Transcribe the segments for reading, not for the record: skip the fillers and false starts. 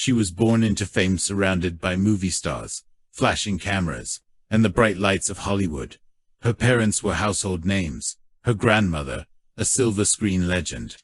She was born into fame surrounded by movie stars, flashing cameras, and the bright lights of Hollywood. Her parents were household names, her grandmother, a silver screen legend.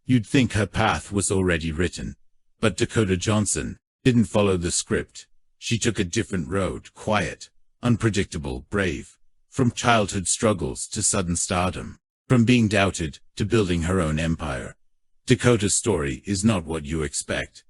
You'd think her path was already written. But Dakota Johnson didn't follow the script. She took a different road, quiet, unpredictable, brave. From childhood struggles to sudden stardom. From being doubted to building her own empire. Dakota's story is not what you expect.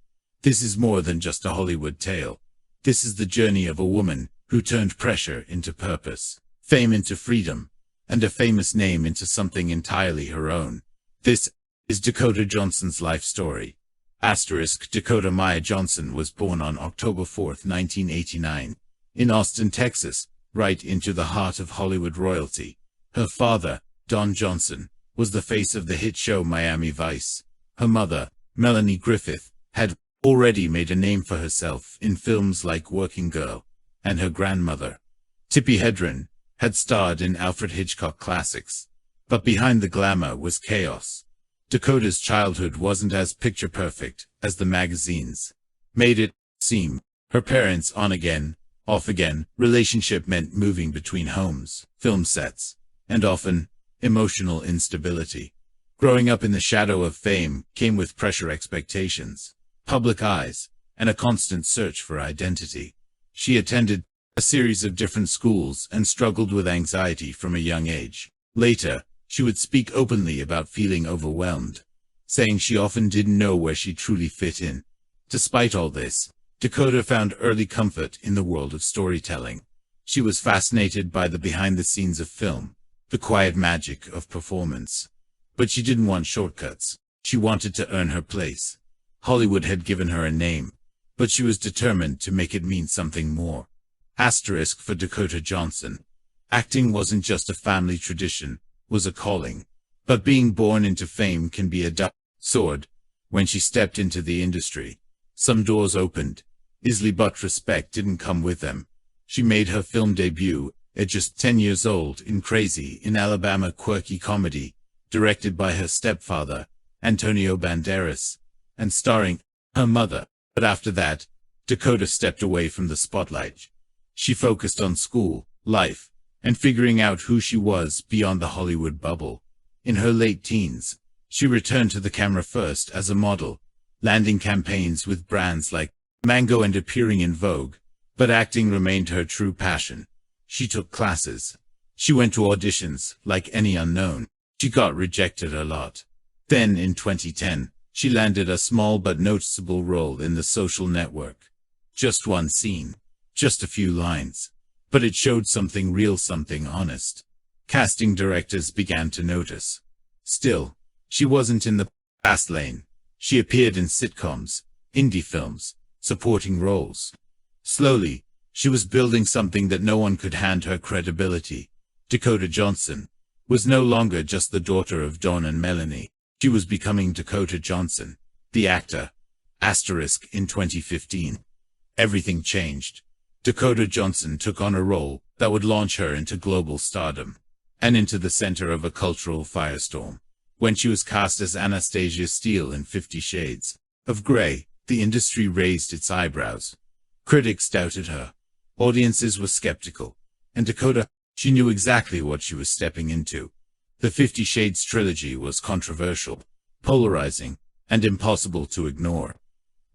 This is more than just a Hollywood tale. This is the journey of a woman who turned pressure into purpose, fame into freedom, and a famous name into something entirely her own. This is Dakota Johnson's life story. Dakota Maya Johnson was born on October 4, 1989, in Austin, Texas, right into the heart of Hollywood royalty. Her father, Don Johnson, was the face of the hit show Miami Vice. Her mother, Melanie Griffith, had already made a name for herself in films like Working Girl, and her grandmother, Tippi Hedren, had starred in Alfred Hitchcock classics. But behind the glamour was chaos. Dakota's childhood wasn't as picture-perfect as the magazines made it seem. Her parents' on-again, off-again relationship meant moving between homes, film sets, and often emotional instability. Growing up in the shadow of fame came with pressure, expectations, public eyes, and a constant search for identity. She attended a series of different schools and struggled with anxiety from a young age. Later, she would speak openly about feeling overwhelmed, saying she often didn't know where she truly fit in. Despite all this, Dakota found early comfort in the world of storytelling. She was fascinated by the behind-the-scenes of film, the quiet magic of performance. But she didn't want shortcuts. She wanted to earn her place. Hollywood had given her a name, but she was determined to make it mean something more. For Dakota Johnson, acting wasn't just a family tradition, was a calling. But being born into fame can be a double sword. When she stepped into the industry, some doors opened, easily, but respect didn't come with them. She made her film debut at just 10 years old in Crazy in Alabama, quirky comedy, directed by her stepfather, Antonio Banderas, and starring her mother. But after that, Dakota stepped away from the spotlight. She focused on school, life, and figuring out who she was beyond the Hollywood bubble. In her late teens, she returned to the camera first as a model, landing campaigns with brands like Mango and appearing in Vogue. But acting remained her true passion. She took classes. She went to auditions like any unknown. She got rejected a lot. Then in 2010, she landed a small but noticeable role in The Social Network. Just one scene. Just a few lines. But it showed something real, something honest. Casting directors began to notice. Still, she wasn't in the fast lane. She appeared in sitcoms, indie films, supporting roles. Slowly, she was building something that no one could hand her credibility. Dakota Johnson was no longer just the daughter of Don and Melanie. She was becoming Dakota Johnson, the actor. In 2015, everything changed. Dakota Johnson took on a role that would launch her into global stardom and into the center of a cultural firestorm. When she was cast as Anastasia Steele in 50 Shades of Grey, the industry raised its eyebrows. Critics doubted her. Audiences were skeptical. And Dakota, she knew exactly what she was stepping into. The 50 Shades trilogy was controversial, polarizing, and impossible to ignore.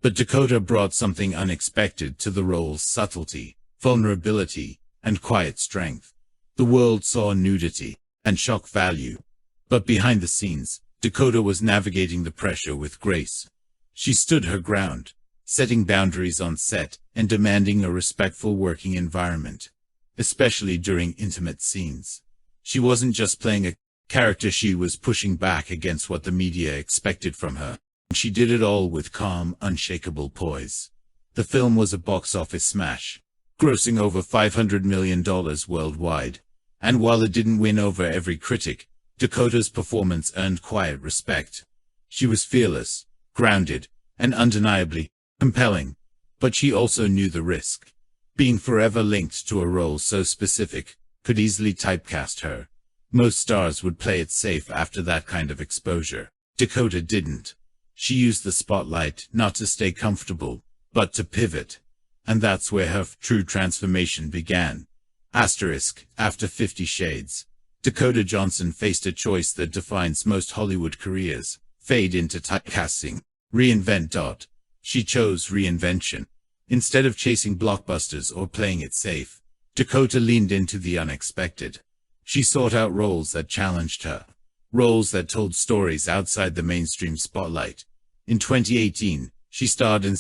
But Dakota brought something unexpected to the role's subtlety, vulnerability, and quiet strength. The world saw nudity and shock value. But behind the scenes, Dakota was navigating the pressure with grace. She stood her ground, setting boundaries on set and demanding a respectful working environment, especially during intimate scenes. She wasn't just playing a character, she was pushing back against what the media expected from her. She did it all with calm, unshakable poise. The film was a box office smash, grossing over $500 million worldwide. And while it didn't win over every critic, Dakota's performance earned quiet respect. She was fearless, grounded, and undeniably compelling. But she also knew the risk. Being forever linked to a role so specific could easily typecast her. Most stars would play it safe after that kind of exposure. Dakota didn't. She used the spotlight not to stay comfortable, but to pivot. And that's where her true transformation began. After 50 Shades, Dakota Johnson faced a choice that defines most Hollywood careers: fade into typecasting, reinvent. She chose reinvention. Instead of chasing blockbusters or playing it safe, Dakota leaned into the unexpected. She sought out roles that challenged her, roles that told stories outside the mainstream spotlight. In 2018, she starred in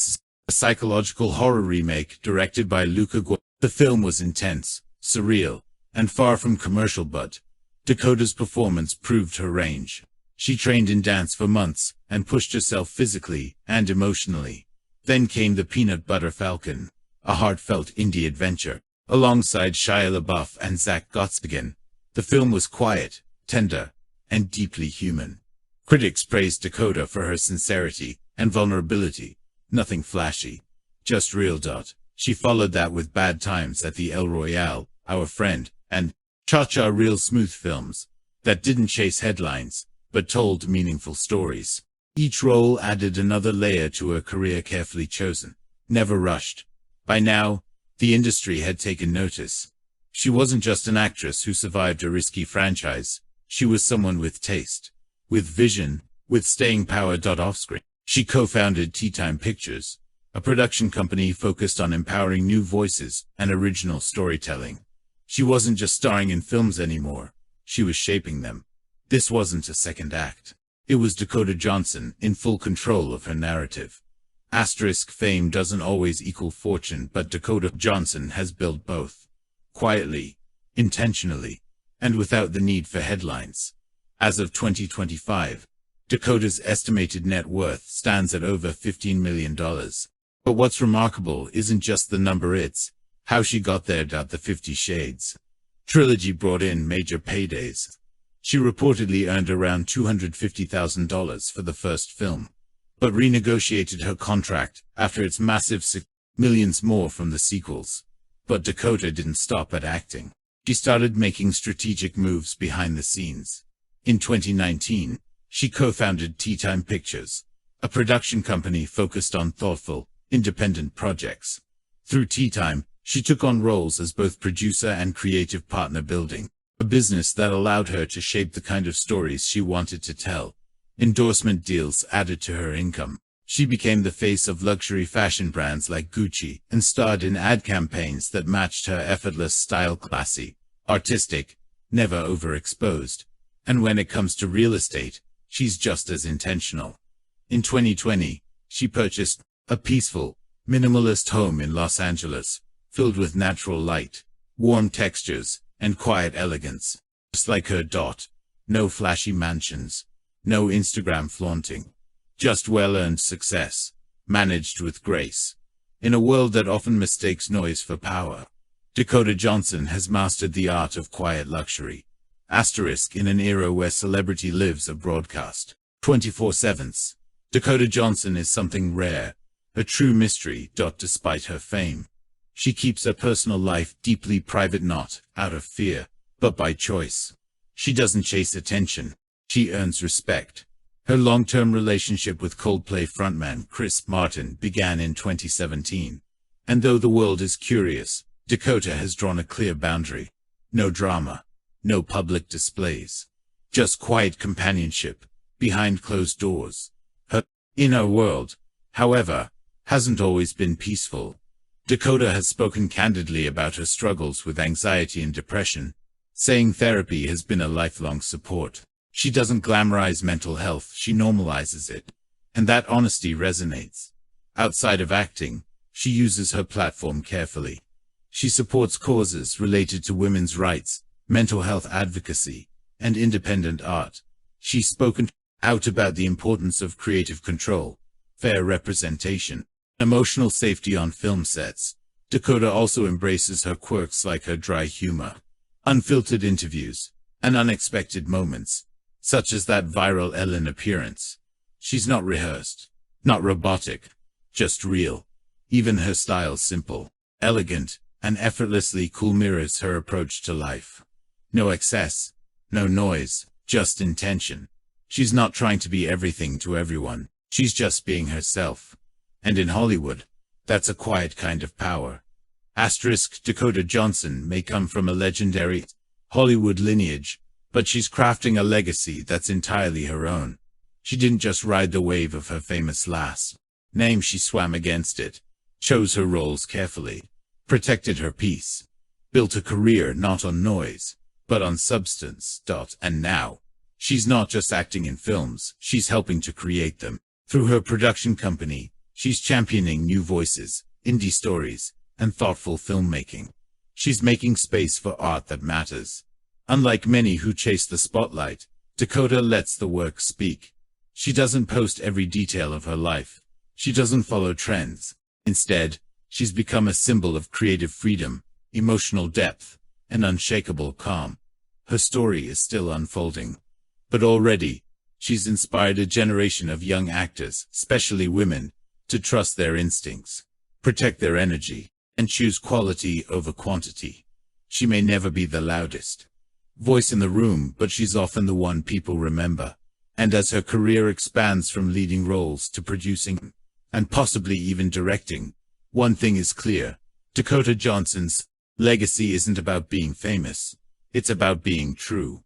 a psychological horror remake directed by Luca Guadagnino. The film was intense, surreal, and far from commercial, but Dakota's performance proved her range. She trained in dance for months and pushed herself physically and emotionally. Then came The Peanut Butter Falcon, a heartfelt indie adventure, alongside Shia LaBeouf and Zach Gottsagen. The film was quiet, tender, and deeply human. Critics praised Dakota for her sincerity and vulnerability. Nothing flashy, just real. She followed that with Bad Times at the El Royale, Our Friend, and Cha-Cha, real smooth films that didn't chase headlines, but told meaningful stories. Each role added another layer to her career, carefully chosen, never rushed. By now, the industry had taken notice. She wasn't just an actress who survived a risky franchise. She was someone with taste, with vision, with staying power. Offscreen, she co-founded TeaTime Pictures, a production company focused on empowering new voices and original storytelling. She wasn't just starring in films anymore. She was shaping them. This wasn't a second act. It was Dakota Johnson in full control of her narrative. Fame doesn't always equal fortune, but Dakota Johnson has built both. Quietly, intentionally, and without the need for headlines. As of 2025, Dakota's estimated net worth stands at over $15 million. But what's remarkable isn't just the number, it's how she got there. The 50 Shades trilogy brought in major paydays. She reportedly earned around $250,000 for the first film, but renegotiated her contract after its massive millions more from the sequels. But Dakota didn't stop at acting. She started making strategic moves behind the scenes. In 2019, she co-founded TeaTime Pictures, a production company focused on thoughtful, independent projects. Through TeaTime, she took on roles as both producer and creative partner, building a business that allowed her to shape the kind of stories she wanted to tell. Endorsement deals added to her income. She became the face of luxury fashion brands like Gucci and starred in ad campaigns that matched her effortless style: classy, artistic, never overexposed. And when it comes to real estate, she's just as intentional. In 2020, she purchased a peaceful, minimalist home in Los Angeles, filled with natural light, warm textures, and quiet elegance. Just like her. No flashy mansions, no Instagram flaunting, just well-earned success, managed with grace. In a world that often mistakes noise for power, Dakota Johnson has mastered the art of quiet luxury. In an era where celebrity lives a broadcast 24/7, Dakota Johnson is something rare, a true mystery. Despite her fame, she keeps her personal life deeply private, not out of fear, but by choice. She doesn't chase attention. She earns respect. Her long-term relationship with Coldplay frontman Chris Martin began in 2017. And though the world is curious, Dakota has drawn a clear boundary. No drama, no public displays, just quiet companionship behind closed doors. Her inner world, however, hasn't always been peaceful. Dakota has spoken candidly about her struggles with anxiety and depression, saying therapy has been a lifelong support. She doesn't glamorize mental health, she normalizes it. And that honesty resonates. Outside of acting, she uses her platform carefully. She supports causes related to women's rights, mental health advocacy, and independent art. She's spoken out about the importance of creative control, fair representation, emotional safety on film sets. Dakota also embraces her quirks, like her dry humor, unfiltered interviews, and unexpected moments, such as that viral Ellen appearance. She's not rehearsed, not robotic, just real. Even her style's simple, elegant, and effortlessly cool mirrors her approach to life. No excess, no noise, just intention. She's not trying to be everything to everyone. She's just being herself. And in Hollywood, That's a quiet kind of power. Dakota Johnson may come from a legendary Hollywood lineage, but she's crafting a legacy that's entirely her own. She didn't just ride the wave of her famous last name, she swam against it, chose her roles carefully, protected her peace, built a career not on noise, but on substance. And now, she's not just acting in films, she's helping to create them. Through her production company, she's championing new voices, indie stories, and thoughtful filmmaking. She's making space for art that matters. Unlike many who chase the spotlight, Dakota lets the work speak. She doesn't post every detail of her life. She doesn't follow trends. Instead, she's become a symbol of creative freedom, emotional depth, and unshakable calm. Her story is still unfolding, but already, she's inspired a generation of young actors, especially women, to trust their instincts, protect their energy, and choose quality over quantity. She may never be the loudest voice in the room, but she's often the one people remember. And as her career expands from leading roles to producing, and possibly even directing, one thing is clear: Dakota Johnson's legacy isn't about being famous, it's about being true.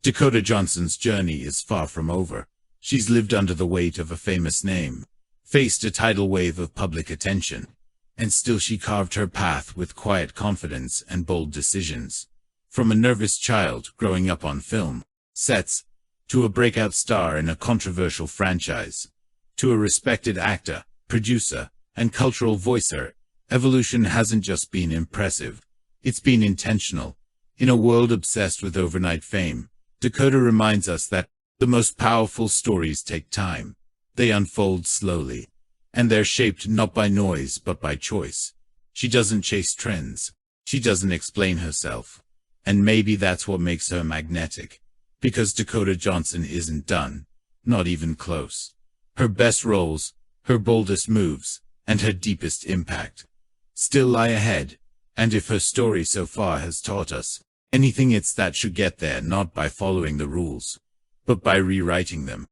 Dakota Johnson's journey is far from over. She's lived under the weight of a famous name, faced a tidal wave of public attention, and still she carved her path with quiet confidence and bold decisions. From a nervous child growing up on film sets, to a breakout star in a controversial franchise, to a respected actor, producer, and cultural voice, her evolution hasn't just been impressive, it's been intentional. In a world obsessed with overnight fame, Dakota reminds us that the most powerful stories take time. They unfold slowly, and they're shaped not by noise but by choice. She doesn't chase trends. She doesn't explain herself. And maybe that's what makes her magnetic. Because Dakota Johnson isn't done. Not even close. Her best roles, her boldest moves, and her deepest impact still lie ahead. And if her story so far has taught us anything, it's that she should get there not by following the rules, but by rewriting them.